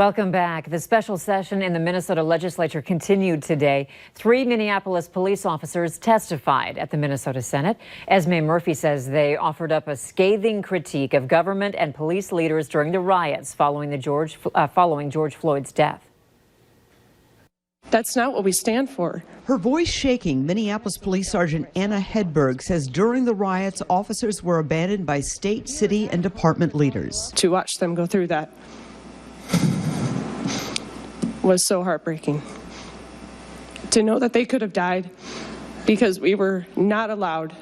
Welcome back. The special session in the Minnesota legislature continued today. 3 Minneapolis police officers testified at the Minnesota Senate. Esme Murphy says they offered up a scathing critique of government and police leaders during the riots following George Floyd's death. That's not what we stand for. Her voice shaking, Minneapolis Police Sergeant Anna Hedberg says during the riots, officers were abandoned by state, city, and department leaders. To watch them go through that was so heartbreaking. To know that they could have died because we were not allowed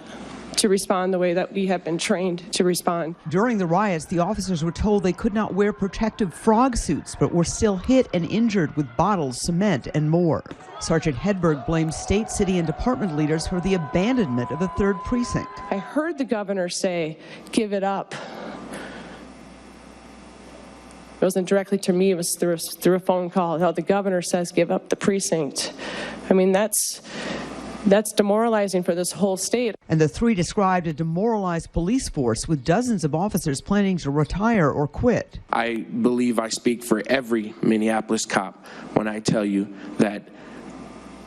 to respond the way that we have been trained to respond. During the riots, the officers were told they could not wear protective frog suits, but were still hit and injured with bottles, cement, and more. Sergeant Hedberg blames state, city, and department leaders for the abandonment of the 3rd Precinct. I heard the governor say, "Give it up." It wasn't directly to me, it was through a phone call. How the governor says, "Give up the precinct." I mean, that's demoralizing for this whole state. And the 3 described a demoralized police force with dozens of officers planning to retire or quit. I believe I speak for every Minneapolis cop when I tell you that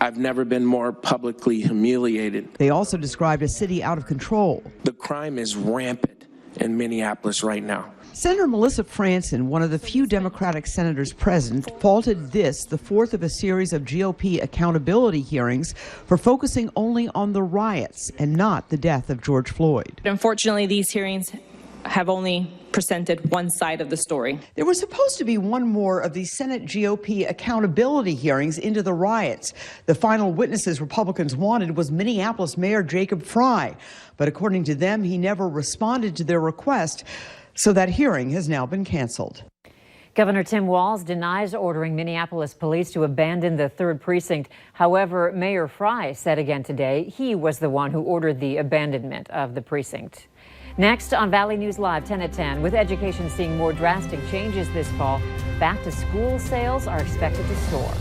I've never been more publicly humiliated. They also described a city out of control. The crime is rampant in Minneapolis right now. Senator Melissa Franson, one of the few Democratic senators present, faulted this, the 4th of a series of GOP accountability hearings, for focusing only on the riots and not the death of George Floyd. Unfortunately, these hearings have only presented one side of the story. There was supposed to be one more of the Senate GOP accountability hearings into the riots. The final witnesses Republicans wanted was Minneapolis Mayor Jacob Frey, but according to them, he never responded to their request. So that hearing has now been canceled. Governor Tim Walz denies ordering Minneapolis police to abandon the 3rd Precinct. However, Mayor Frey said again today he was the one who ordered the abandonment of the precinct. Next on Valley News Live 10 at 10, with education seeing more drastic changes this fall, back to school sales are expected to soar.